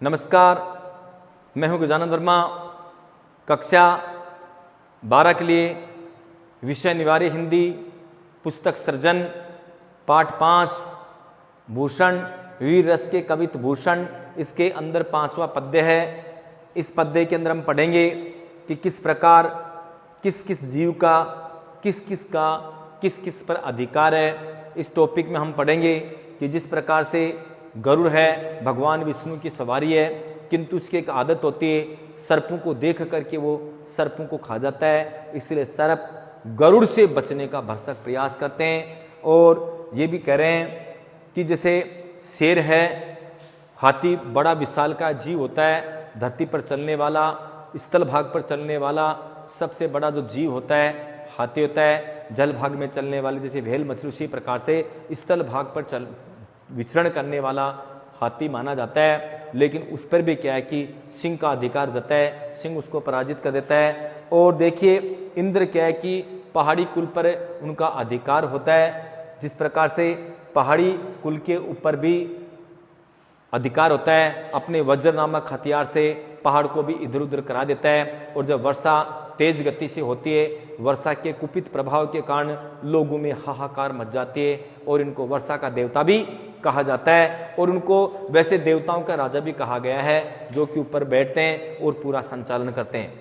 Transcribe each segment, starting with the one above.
नमस्कार, मैं हूं गजानन वर्मा। कक्षा 12 के लिए विषय अनिवार्य हिंदी, पुस्तक सृजन, पाठ 5 भूषण, वीर रस के कवित भूषण। इसके अंदर 5वां पद्य है। इस पद्य के अंदर हम पढ़ेंगे कि किस प्रकार किस किस जीव का किस किस पर अधिकार है। इस टॉपिक में हम पढ़ेंगे कि जिस प्रकार से गरुड़ है, भगवान विष्णु की सवारी है, किंतु उसकी एक आदत होती है, सर्पों को देख करके वो सर्पों को खा जाता है। इसलिए सर्प गरुड़ से बचने का भरसक प्रयास करते हैं। और ये भी कह रहे हैं कि जैसे शेर है, हाथी बड़ा विशाल का जीव होता है, धरती पर चलने वाला, स्थल भाग पर चलने वाला सबसे बड़ा जो जीव होता है हाथी होता है। जल भाग में चलने वाले जैसे व्हेल मछली, उसी प्रकार से स्थल भाग पर विचरण करने वाला हाथी माना जाता है। लेकिन उस पर भी क्या है कि सिंह का अधिकार देता है, सिंह उसको पराजित कर देता है। और देखिए इंद्र क्या है कि पहाड़ी कुल पर उनका अधिकार होता है। जिस प्रकार से पहाड़ी कुल के ऊपर भी अधिकार होता है, अपने वज्र नामक हथियार से पहाड़ को भी इधर उधर करा देता है। और जब वर्षा तेज गति से होती है, वर्षा के कुपित प्रभाव के कारण लोगों में हाहाकार मच जाती है और इनको वर्षा का देवता भी कहा जाता है। और उनको वैसे देवताओं का राजा भी कहा गया है, जो कि ऊपर बैठते हैं और पूरा संचालन करते हैं।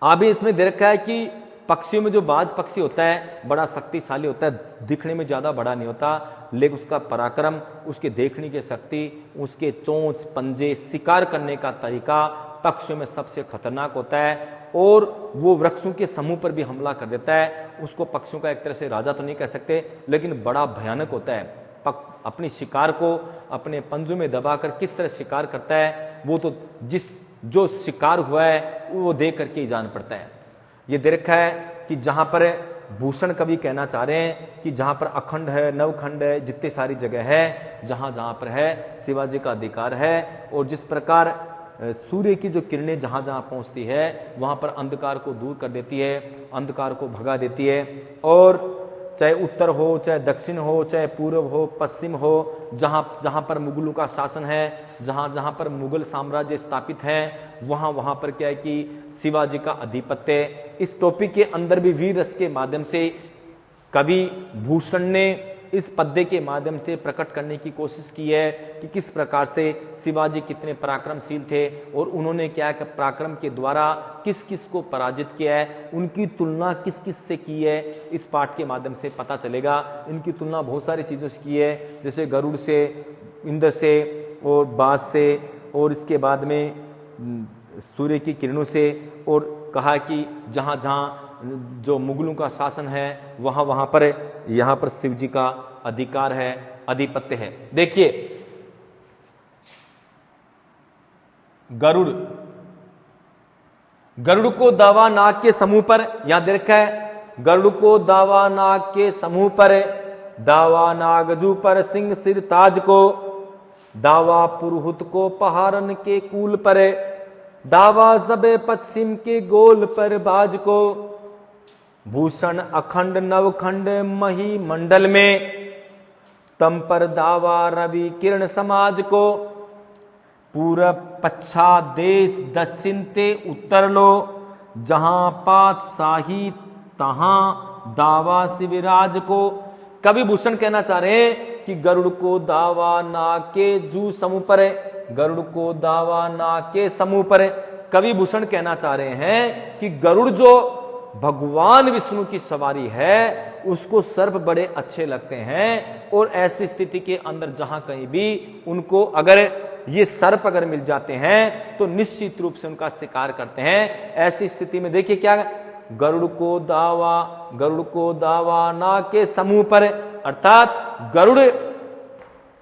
अभी इसमें दे रखा है कि पक्षियों में जो बाज पक्षी होता है बड़ा शक्तिशाली होता है, दिखने में ज़्यादा बड़ा नहीं होता, लेकिन उसका पराक्रम, उसके देखने की शक्ति, उसके चोंच पंजे, शिकार करने का तरीका पक्षियों में सबसे खतरनाक होता है। और वो वृक्षों के समूह पर भी हमला कर देता है। उसको पक्षियों का एक तरह से राजा तो नहीं कह सकते, लेकिन बड़ा भयानक होता है। अपनी शिकार को अपने पंजों में दबाकर किस तरह शिकार करता है, वो तो जो शिकार हुआ है वो देख करके ही जान पड़ता है। ये दे रखा है कि जहाँ पर भूषण कवि कहना चाह रहे हैं कि जहाँ पर अखंड है, नवखंड है, जितनी सारी जगह है, जहाँ जहाँ पर है शिवाजी का अधिकार है। और जिस प्रकार सूर्य की जो किरणें जहाँ जहाँ पहुँचती है वहाँ पर अंधकार को दूर कर देती है, अंधकार को भगा देती है। और चाहे उत्तर हो, चाहे दक्षिण हो, चाहे पूर्व हो, पश्चिम हो, जहाँ जहाँ पर मुगलों का शासन है, जहाँ जहाँ पर मुगल साम्राज्य स्थापित है, वहाँ वहाँ पर क्या है कि शिवाजी का आधिपत्य है। इस टॉपिक के अंदर भी वीर रस के माध्यम से कवि भूषण ने इस पद्य के माध्यम से प्रकट करने की कोशिश की है कि किस प्रकार से शिवाजी कितने पराक्रमशील थे और उन्होंने क्या पराक्रम के द्वारा किस किस को पराजित किया है, उनकी तुलना किस किस से की है। इस पाठ के माध्यम से पता चलेगा। इनकी तुलना बहुत सारी चीज़ों से की है, जैसे गरुड़ से, इंद्र से और बाज से, और इसके बाद में सूर्य की किरणों से। और कहा कि जहाँ जहाँ जो मुगलों का शासन है वहाँ वहाँ पर यहाँ पर शिव जी का अधिकार है, आधिपत्य है। देखिए गरुड़ को दावा नाग के समूह पर, यहां दे रखा है गरुड़ को दावा नाग के समूह पर, दावा नागजू पर सिंह सिर ताज को, दावा पुरहुत को पहाड़न के कूल पर, दावा सबे पश्चिम के गोल पर बाज को, भूषण अखंड नवखंड मही मंडल में, तम पर दावा रवि किरण समाज को, पूरब पच्छा देश दक्षिण ते उत्तर लो, जहां पात शाही तहां दावा शिवराज को। कवि भूषण कहना चाह रहे हैं कि गरुड़ को दावा नाग के जू समूह पर है, गरुड़ को दावा नाग के समूह पर है। कवि भूषण कहना चाह रहे हैं कि गरुड़ जो भगवान विष्णु की सवारी है उसको सर्प बड़े अच्छे लगते हैं। और ऐसी स्थिति के अंदर जहां कहीं भी उनको अगर ये सर्प अगर मिल जाते हैं तो निश्चित रूप से उनका शिकार करते हैं। ऐसी स्थिति में देखिए क्या, गरुड़ को दावा नाग के समूह पर, अर्थात गरुड़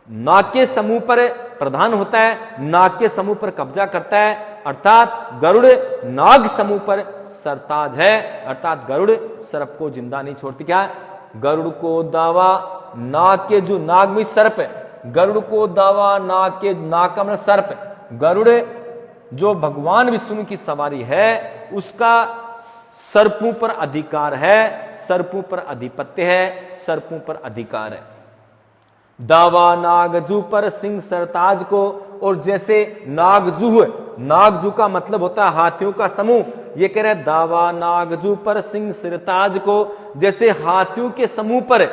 नाग के समूह पर प्रधान होता है, नाग के समूह पर कब्जा करता है, अर्थात गरुड़ नाग समूह पर सरताज है, अर्थात गरुड़ सर्प को जिंदा नहीं छोड़ती। क्या, गरुड़ को दावा नाग के जो नाग में सर्प है, गरुड़ को दावा नाग के नाग का मतलब सर्प, गरुड़ जो भगवान विष्णु की सवारी है उसका सर्पों पर अधिकार है, सर्पों पर आधिपत्य है, सर्पों पर अधिकार है। दावा नागजू पर सिंह सरताज को, और जैसे नागजू है, नागजू का मतलब होता है हाथियों का समूह, ये कह रहे हैं दावा नागजू पर सिंह सिरताज को, जैसे हाथियों के समूह पर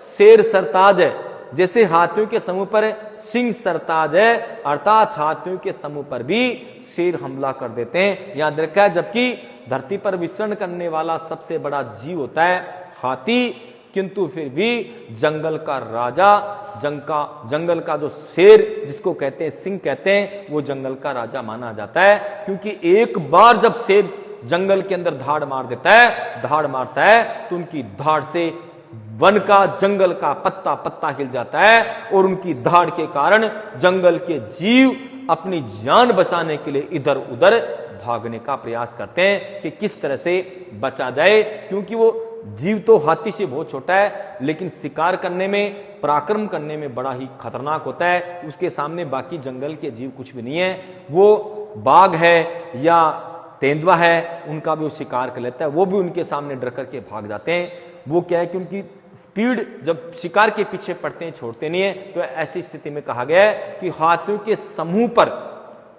शेर सरताज है, जैसे हाथियों के समूह पर सिंह सरताज है, अर्थात हाथियों के समूह पर भी शेर हमला कर देते हैं, याद रखा है। जबकि धरती पर विचरण करने वाला सबसे बड़ा जीव होता है हाथी, किंतु फिर भी जंगल का राजा, जंगल का जो शेर जिसको कहते हैं, सिंह कहते हैं, वो जंगल का राजा माना जाता है, क्योंकि एक बार जब शेर जंगल के अंदर धाड़ मार देता है, धाड़ मारता है, तो उनकी धाड़ से वन का, जंगल का पत्ता पत्ता हिल जाता है, और उनकी धाड़ के कारण जंगल के जीव अपनी जान बचाने के लिए इधर उधर भागने का प्रयास करते हैं कि किस तरह से बचा जाए, क्योंकि वो जीव तो हाथी से बहुत छोटा है, लेकिन शिकार करने में, पराक्रम करने में बड़ा ही खतरनाक होता है। उसके सामने बाकी जंगल के जीव कुछ भी नहीं है। वो बाघ है या तेंदुआ है, उनका भी वो शिकार कर लेता है, वो भी उनके सामने डर करके भाग जाते हैं। वो क्या है कि उनकी स्पीड जब शिकार के पीछे पड़ते हैं, छोड़ते नहीं है। तो ऐसी स्थिति में कहा गया है कि हाथियों के समूह पर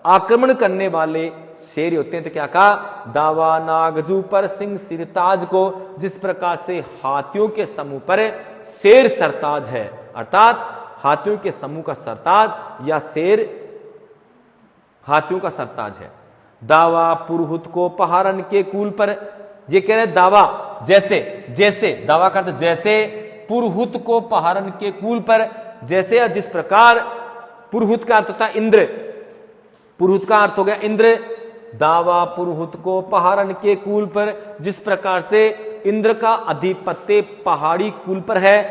आक्रमण करने वाले शेर होते हैं। तो क्या कहा, दावा नागजू पर सिंह सिरताज को, जिस प्रकार से हाथियों के समूह पर शेर सरताज है, अर्थात हाथियों के समूह का सरताज या शेर हाथियों का सरताज है। दावा पुरहुत को पहाड़न के कूल पर, ये कह रहे दावा जैसे, जैसे दावा करते जैसे पुरहुत को पहाड़न के कूल पर, जैसे या जिस प्रकार, पुरहुत का अर्थ था इंद्र, पुरहुत का अर्थ हो गया इंद्र, दावा पुरहुत को पहाड़न के कूल पर, जिस प्रकार से इंद्र का अधिपत्य पहाड़ी कुल पर है,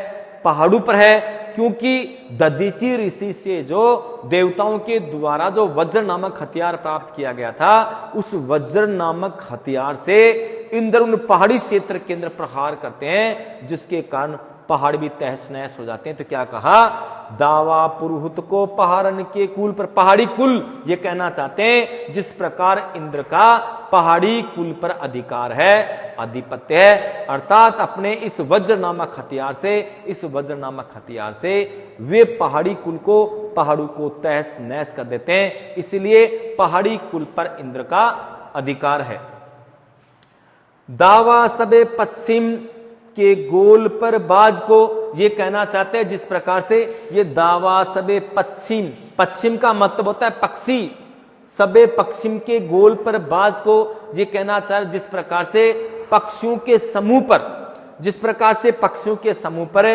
पहाड़ों पर है, क्योंकि दधीचि ऋषि से जो देवताओं के द्वारा जो वज्र नामक हथियार प्राप्त किया गया था, उस वज्र नामक हथियार से इंद्र उन पहाड़ी क्षेत्र के अंदर प्रहार करते हैं, जिसके कारण पहाड़ भी तहस नहस हो जाते हैं। तो क्या कहा, दावा पुरहुत को पहाड़न के कुल पर, पहाड़ी कुल ये कहना चाहते हैं जिस प्रकार इंद्र का पहाड़ी कुल पर अधिकार है, आधिपत्य है, अर्थात अपने इस वज्र नामक हथियार से, इस वज्र नामक हथियार से वे पहाड़ी कुल को, पहाड़ों को तहस नहस कर देते हैं। इसलिए पहाड़ी कुल पर इंद्र का अधिकार है। दावा सबे पश्चिम के गोल पर बाज को, ये कहना चाहते हैं जिस प्रकार से ये दावा सबे पश्चिम, पश्चिम का मतलब होता है पक्षी, सबे पश्चिम के गोल पर बाज को, ये कहना चाह जिस प्रकार से पक्षियों के समूह पर, जिस प्रकार से पक्षियों के समूह पर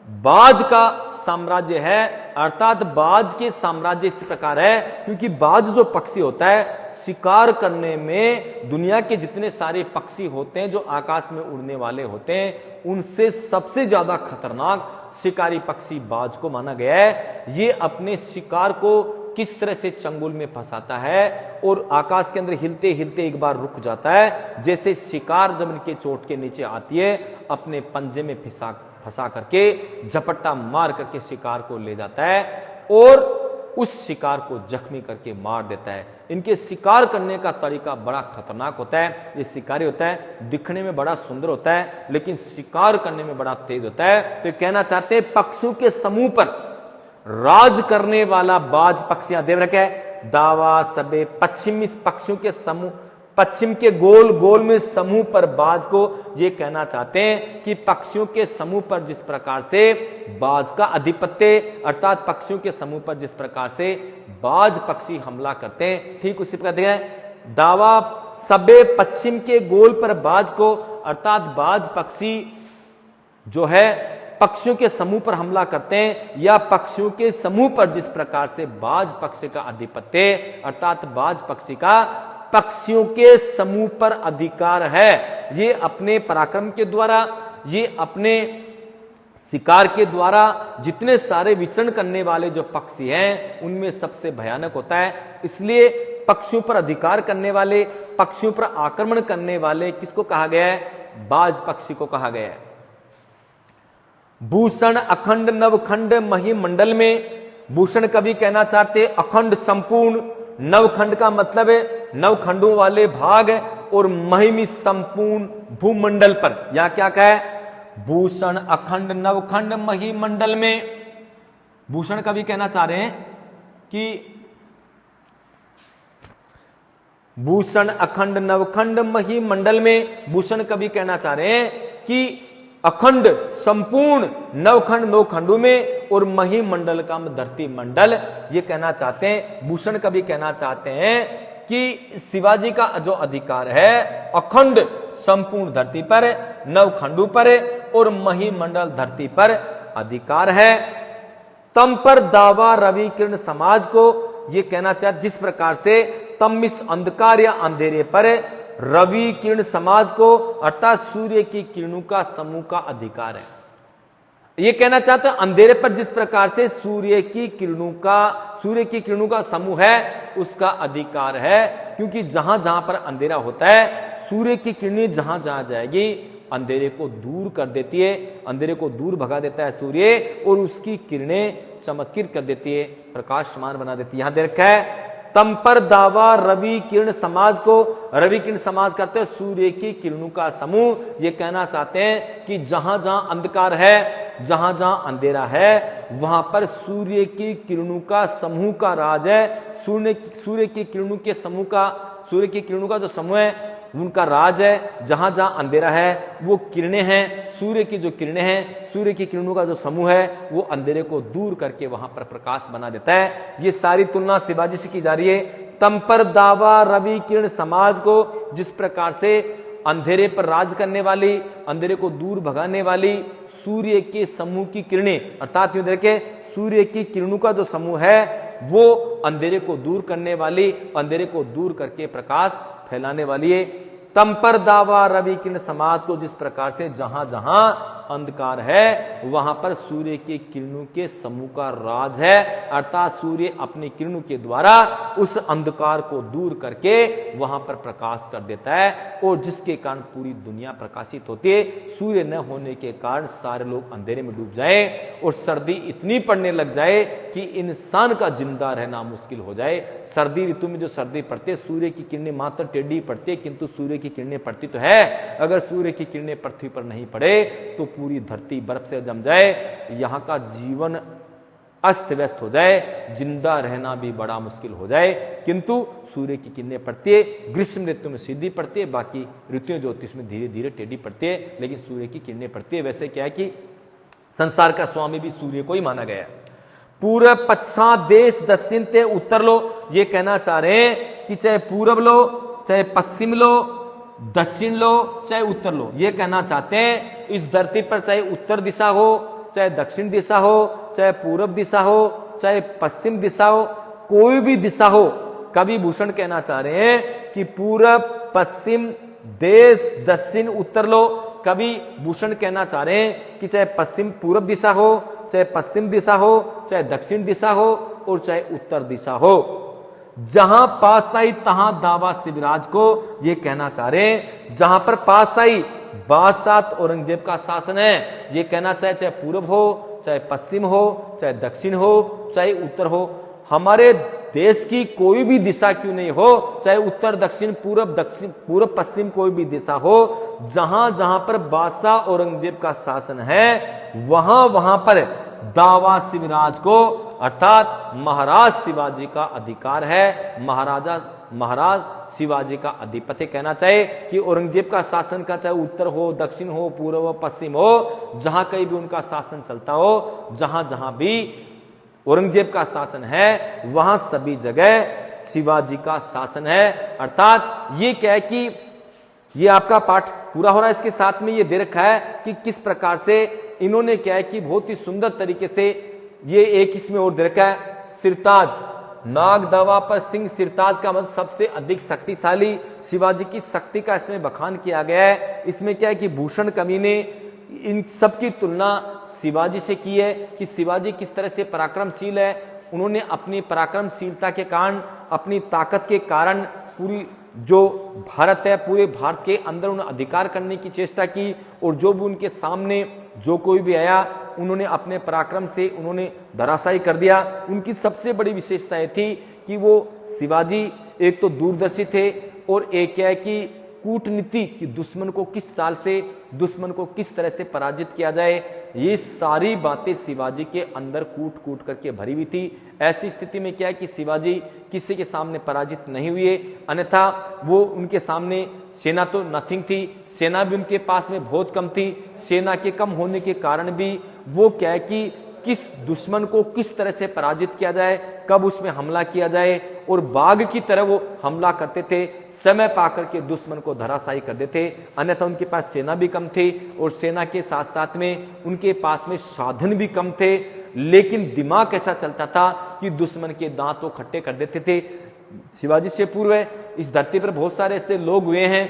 बाज का साम्राज्य है, अर्थात बाज के साम्राज्य इस प्रकार है क्योंकि बाज जो पक्षी होता है, शिकार करने में दुनिया के जितने सारे पक्षी होते हैं जो आकाश में उड़ने वाले होते हैं, उनसे सबसे ज्यादा खतरनाक शिकारी पक्षी बाज को माना गया है। ये अपने शिकार को किस तरह से चंगुल में फंसाता है और आकाश के अंदर हिलते हिलते एक बार रुक जाता है, जैसे शिकार जब इनके चोट के नीचे आती है, अपने पंजे में फंसा करके झपट्टा मार करके शिकार को ले जाता है और उस शिकार को जख्मी करके मार देता है। इनके शिकार करने का तरीका बड़ा खतरनाक होता है। ये शिकारी होता है, दिखने में बड़ा सुंदर होता है, लेकिन शिकार करने में बड़ा तेज होता है। तो कहना चाहते हैं पक्षियों के समूह पर राज करने वाला बाज पक्षियां देव रखे है। दावा सबे पश्चिम, इस पक्षियों के समूह, पश्चिम के गोल गोल में समूह पर बाज को, ये कहना चाहते हैं कि पक्षियों के समूह पर जिस प्रकार से बाज का अधिपत्य, अर्थात पक्षियों के समूह पर जिस प्रकार से बाज पक्षी हमला करते हैं, ठीक उसी प्रकार देखें दावा सबे पश्चिम के गोल पर बाज को, अर्थात बाज पक्षी जो है पक्षियों के समूह पर हमला करते हैं, या पक्षियों के समूह पर जिस प्रकार से बाज पक्षी का अधिपत्य, अर्थात बाज पक्षी का पक्षियों के समूह पर अधिकार है। ये अपने पराक्रम के द्वारा, ये अपने शिकार के द्वारा जितने सारे विचरण करने वाले जो पक्षी हैं उनमें सबसे भयानक होता है। इसलिए पक्षियों पर अधिकार करने वाले, पक्षियों पर आक्रमण करने वाले किसको कहा गया है? बाज पक्षी को कहा गया है। भूषण अखंड नवखंड महिमंडल में, भूषण कवि कहना चाहते अखंड संपूर्ण, नवखंड का मतलब है नवखंडों वाले भाग, और महिमी संपूर्ण भूमंडल पर, या क्या कहे भूषण अखंड नवखंड महिमंडल में। भूषण कवि कहना चाह रहे हैं कि भूषण अखंड नवखंड मही मंडल में भूषण कवि कहना चाह रहे हैं कि अखंड संपूर्ण नवखंड नौ खंडों में और मही मंडल का धरती मंडल, ये कहना चाहते हैं, भूषण कवि कहना चाहते हैं कि शिवाजी का जो अधिकार है अखंड संपूर्ण धरती पर, नवखंडों पर और मही मंडल धरती पर अधिकार है। तम पर दावा रवि किरण समाज को, ये कहना चाहते जिस प्रकार से तम इस अंधकार या अंधेरे पर रवि किरण समाज को अर्थात सूर्य की किरणों का समूह का अधिकार है। ये कहना चाहते हैं अंधेरे पर जिस प्रकार से सूर्य की किरणों का समूह है उसका अधिकार है, क्योंकि जहां जहां पर अंधेरा होता है सूर्य की किरणें जहां जहां जाएगी अंधेरे को दूर कर देती है, अंधेरे को दूर भगा देता है सूर्य और उसकी किरणें चमत्कृत कर देती है, प्रकाशमान बना देती है। यहां दे रखा है तम पर दावा रवि किरण समाज को, रवि किरण समाज करते हैं सूर्य की किरणों का समूह। ये कहना चाहते हैं कि जहां जहां अंधकार है, जहां जहां अंधेरा है वहां पर सूर्य की किरणों का समूह का राज है। सूर्य की किरणों के समूह का, सूर्य की किरणों का जो समूह है उनका राज है। जहां जहां अंधेरा है वो किरणें हैं, सूर्य की जो किरणें हैं, सूर्य की किरणों का जो समूह है वो अंधेरे को दूर करके वहां पर प्रकाश बना देता है। ये सारी तुलना शिवाजी से की जा रही है। तम पर दावा रवि किरण समाज को, जिस प्रकार से अंधेरे पर राज करने वाली, अंधेरे को दूर भगाने वाली सूर्य के समूह की किरणें, अर्थात यूं देखें सूर्य की किरणों का जो समूह है वो अंधेरे को दूर करने वाली, अंधेरे को दूर करके प्रकाश फैलाने वाली है। तम पर दावा रवि किरण समाज को, जिस प्रकार से जहां जहां अंधकार है वहां पर सूर्य के किरणों के समूह का राज है, अर्थात सूर्य अपनी किरणों के द्वारा उस अंधकार को दूर करके वहां पर प्रकाश कर देता है और जिसके कारण पूरी दुनिया प्रकाशित होती है। सूर्य न होने के कारण सारे लोग अंधेरे में डूब जाए और सर्दी इतनी पड़ने लग जाए कि इंसान का जिंदा रहना मुश्किल हो जाए। सर्दी ऋतु में जो सर्दी पड़ती है सूर्य की किरणें मात्र टेढ़ी पड़ती है, किंतु सूर्य की किरणें पड़ती तो है। अगर सूर्य की किरणें पृथ्वी पर नहीं पड़े तो पूरी धरती बर्फ से जम जाए, यहां का जीवन अस्त व्यस्त हो जाए, जिंदा रहना भी बड़ा मुश्किल हो जाए। किंतु सूर्य की किरणें पड़ती है, ग्रीष्म ऋतु में सीधी पड़ती है, बाकी ऋतुएं जो होती है उसमें धीरे धीरे टेढ़ी पड़ती है, लेकिन सूर्य की किरणें पड़ती है। वैसे क्या है कि संसार का स्वामी भी सूर्य को ही माना गया है। पूरब पश्चिम देश दक्षिण ते उत्तर लो, ये कहना चाह रहे हैं कि चाहे पूरब लो, चाहे पश्चिम लो, दक्षिण लो, चाहे उत्तर लो, ये कहना चाहते हैं इस धरती पर चाहे उत्तर दिशा हो, चाहे दक्षिण दिशा हो, चाहे पूरब दिशा हो, चाहे पश्चिम दिशा हो, कोई भी दिशा हो, कवि भूषण कहना चाह रहे हैं कि पूरब पश्चिम देश दक्षिण उत्तर लो। कवि भूषण कहना चाह रहे हैं कि चाहे पश्चिम पूरब दिशा हो, चाहे पश्चिम दिशा हो, चाहे दक्षिण दिशा हो और चाहे उत्तर दिशा हो, जहां पास आई तहां दावा शिवराज को, ये कहना चाह रहे हैं जहां पर पास आई बादशाह औरंगजेब का शासन है, ये कहना चाहे चाहे पूर्व हो, चाहे पश्चिम हो, चाहे दक्षिण हो, चाहे उत्तर हो, हमारे देश की कोई भी दिशा क्यों नहीं हो, चाहे उत्तर दक्षिण पूर्व पश्चिम कोई भी दिशा हो, जहां जहां पर बादशाह औरंगजेब का शासन है वहां वहां पर दावा शिवराज को अर्थात महाराज शिवाजी का अधिकार है। महाराज शिवाजी का अधिपति कहना चाहे कि औरंगजेब का शासन का चाहे उत्तर हो, दक्षिण हो, पूर्व हो, पश्चिम हो, जहां कहीं भी उनका शासन चलता हो, जहां जहां भी औरंगजेब का शासन है वहां सभी जगह शिवाजी का शासन है। अर्थात ये क्या है कि ये आपका पाठ पूरा हो रहा है, इसके साथ में ये दे रखा है कि किस प्रकार से इन्होंने क्या है कि बहुत ही सुंदर तरीके से ये एक इसमें और दे रखा है सिरताज, नाग दावा पर सिंह सिरताज का मतलब सबसे अधिक शक्तिशाली, शिवाजी की शक्ति का इसमें बखान किया गया है। इसमें क्या है कि भूषण कवि ने इन सब की तुलना शिवाजी से की है कि शिवाजी किस तरह से पराक्रमशील है। उन्होंने अपनी पराक्रमशीलता के कारण, अपनी ताकत के कारण पूरी जो भारत है, पूरे भारत के अंदर उन्होंने अधिकार करने की चेष्टा की और जो भी उनके सामने जो कोई भी आया उन्होंने अपने पराक्रम से उन्होंने धराशायी कर दिया। उनकी सबसे बड़ी विशेषता ये थी कि वो शिवाजी एक तो दूरदर्शी थे और एक क्या है कि कूटनीति कि दुश्मन को किस चाल से, दुश्मन को किस तरह से पराजित किया जाए, ये सारी बातें शिवाजी के अंदर कूट कूट करके भरी हुई थी। ऐसी स्थिति में क्या है कि शिवाजी किसी के सामने पराजित नहीं हुए, अन्यथा वो उनके सामने सेना तो नथिंग थी, सेना भी उनके पास में बहुत कम थी। सेना के कम होने के कारण भी वो क्या है कि किस दुश्मन को किस तरह से पराजित किया जाए, कब उसमें हमला किया जाए, और बाघ की तरह वो हमला करते थे, समय पाकर के दुश्मन को धराशायी कर देते। अन्यथा उनके पास सेना भी कम थी और सेना के साथ साथ में उनके पास में साधन भी कम थे, लेकिन दिमाग ऐसा चलता था कि दुश्मन के दांत वो खट्टे कर देते थे। शिवाजी से पूर्व इस धरती पर बहुत सारे ऐसे लोग हुए हैं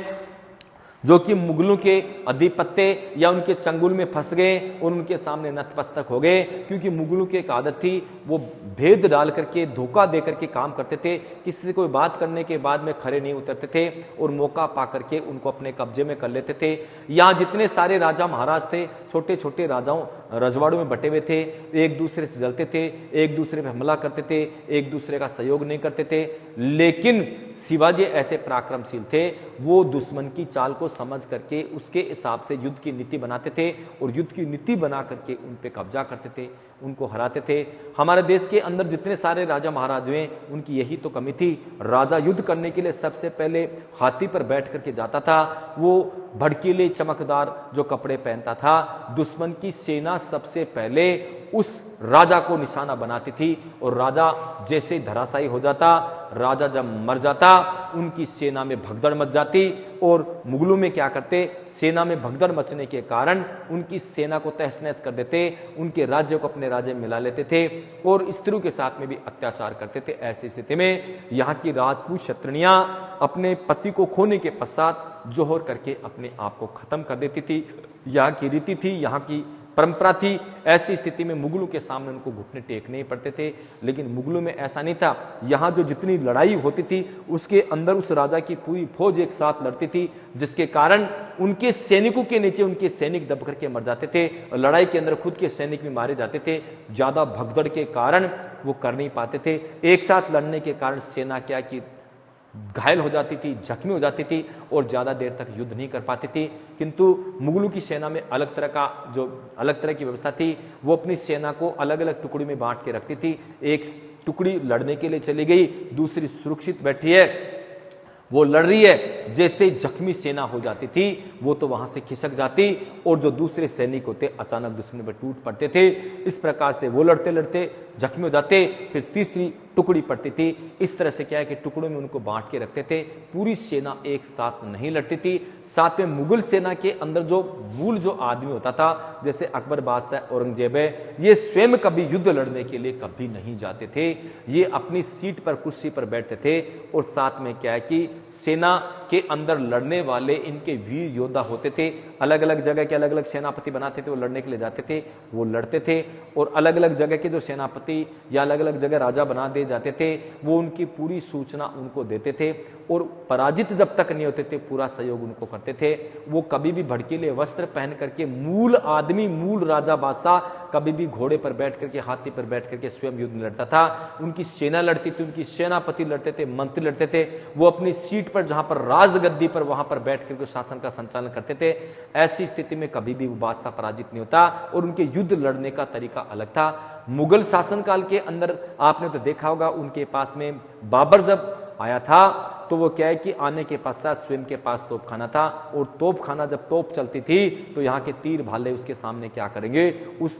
जो कि मुगलों के आधिपत्य या उनके चंगुल में फंस गए और उनके सामने नतमस्तक हो गए, क्योंकि मुगलों की एक आदत थी, वो भेद डाल करके धोखा दे करके काम करते थे। किसी से कोई बात करने के बाद में खड़े नहीं उतरते थे और मौका पा करके उनको अपने कब्जे में कर लेते थे। यहाँ जितने सारे राजा महाराज थे, छोटे छोटे राजाओं रजवाड़ों में बटे हुए थे, एक दूसरे से जलते थे, एक दूसरे पर हमला करते थे, एक दूसरे का सहयोग नहीं करते थे। लेकिन शिवाजी ऐसे पराक्रमशील थे, वो दुश्मन की चाल को समझ करके उसके हिसाब से युद्ध की नीति बनाते थे और युद्ध की नीति बना करके उन पे कब्जा करते थे, उनको हराते थे। हमारे देश के अंदर जितने सारे राजा महाराज हुए, उनकी यही तो कमी थी। राजा युद्ध करने के लिए सबसे पहले हाथी पर बैठ करके जाता था, वो भड़कीले चमकदार जो कपड़े पहनता था। दुश्मन की सेना सबसे पहले उस राजा को निशाना बनाती थी और राजा जैसे धराशायी हो जाता, राजा जब मर जाता, उनकी सेना में भगदड़ मच जाती। और मुगलों में क्या करते, सेना में भगदड़ मचने के कारण उनकी सेना को तहस नहस कर देते, उनके राज्य को अपने राज्य में मिला लेते थे और स्त्रियों के साथ में भी अत्याचार करते थे। ऐसी स्थिति में यहाँ की राजपूत क्षत्रियां अपने पति को खोने के पश्चात जोहर करके अपने आप को खत्म कर देती थी। यहाँ की रीति थी, यहाँ की परंपरा थी। ऐसी स्थिति में मुगलों के सामने उनको घुटने टेकने ही पड़ते थे। लेकिन मुगलों में ऐसा नहीं था। यहाँ जो जितनी लड़ाई होती थी उसके अंदर उस राजा की पूरी फौज एक साथ लड़ती थी, जिसके कारण उनके सैनिकों के नीचे उनके सैनिक दब करके मर जाते थे और लड़ाई के अंदर खुद के सैनिक भी मारे जाते थे। ज्यादा भगदड़ के कारण वो कर नहीं पाते थे। एक साथ लड़ने के कारण सेना क्या कि घायल हो जाती थी, जख्मी हो जाती थी और ज़्यादा देर तक युद्ध नहीं कर पाती थी। किंतु मुगलों की सेना में अलग तरह की व्यवस्था थी। वो अपनी सेना को अलग अलग टुकड़ी में बांट के रखती थी। एक टुकड़ी लड़ने के लिए चली गई, दूसरी सुरक्षित बैठी है, वो लड़ रही है। जैसे जख्मी सेना हो जाती थी वो तो वहां से खिसक जाती और जो दूसरे सैनिक होते अचानक दुश्मन पर टूट पड़ते थे। इस प्रकार से वो लड़ते लड़ते जख्मी हो जाते, फिर तीसरी टुकड़ी पड़ती थी। इस तरह से क्या है कि टुकड़ों में उनको बांट के रखते थे। पूरी सेना एक साथ नहीं लड़ती थी। साथ में मुगल सेना के अंदर जो मूल जो आदमी होता था, जैसे अकबर बादशाह, औरंगजेब है, ये स्वयं कभी युद्ध लड़ने के लिए कभी नहीं जाते थे। ये अपनी सीट पर कुर्सी पर बैठते थे और साथ में क्या है कि सेना के अंदर लड़ने वाले इनके वीर योद्धा होते थे। अलग अलग जगह के अलग अलग सेनापति बनाते थे, वो लड़ने के लिए जाते थे, वो लड़ते थे। और अलग अलग जगह के जो सेनापति या अलग अलग जगह राजा बना दिए जाते थे, वो उनकी पूरी सूचना उनको देते थे और पराजित जब तक नहीं होते थे पूरा सहयोग उनको करते थे। वो कभी भी भड़कीले वस्त्र पहन करके मूल आदमी, मूल राजा बादशाह कभी भी घोड़े पर बैठ करके, हाथी पर बैठ करके स्वयं युद्ध लड़ता था। उनकी सेना लड़ती थी, उनकी सेनापति लड़ते थे, मंत्री लड़ते थे। वो अपनी सीट पर, जहां पर राजगद्दी पर, वहां पर बैठ करके शासन का संचालन करते थे। ऐसी स्थिति में कभी भी वो बादशाह पराजित नहीं होता और उनके युद्ध लड़ने का तरीका अलग था। मुगल शासनकाल के अंदर आपने तो देखा होगा, उनके पास में बाबर जब आया था तो वो क्या है कि आने के पश्चात स्वयं के पास तोपखाना था और तोपखाना जब तोप चलती थी तो यहाँ के तीर भाले उसके सामने क्या करेंगे, उस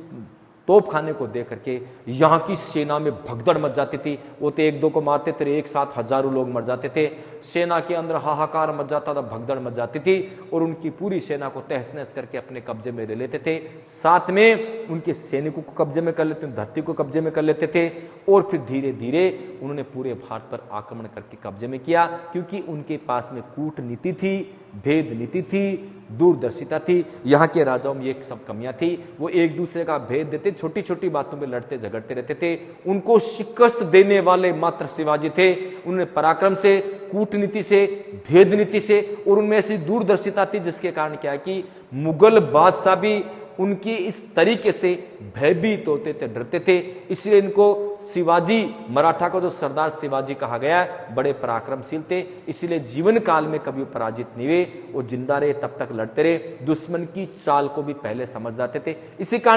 तोप खाने को देख करके यहाँ की सेना में भगदड़ मच जाती थी। वो तो एक दो को मारते थे, एक साथ हजारों लोग मर जाते थे। सेना के अंदर हाहाकार मच जाता था, भगदड़ मच जाती थी और उनकी पूरी सेना को तहस नहस करके अपने कब्जे में ले लेते थे। साथ में उनके सैनिकों को कब्जे में कर लेते, धरती को कब्जे में कर लेते थे और फिर धीरे धीरे उन्होंने पूरे भारत पर आक्रमण करके कब्जे में किया, क्योंकि उनके पास में कूटनीति थी, भेद नीति थी, दूरदर्शिता थी। यहाँ के राजाओं में ये सब कमियां थी। वो एक दूसरे का भेद देते, छोटी छोटी बातों में लड़ते झगड़ते रहते थे। उनको शिकस्त देने वाले मात्र शिवाजी थे। उन्होंने पराक्रम से, कूटनीति से, भेद नीति से और उनमें ऐसी दूरदर्शिता थी जिसके कारण क्या है कि मुगल बादशाह भी उनकी इस तरीके से भयभीत होते थे, डरते थे। इसलिए इनको शिवाजी, मराठा को जो सरदार शिवाजी कहा गया है, बड़े पराक्रमशील थे। इसलिए जीवन काल में कभी पराजित नहीं हुए, वो जिंदा रहे, तब तक लड़ते रहे, दुश्मन की चाल को भी पहले समझ जाते थे। इसी कारण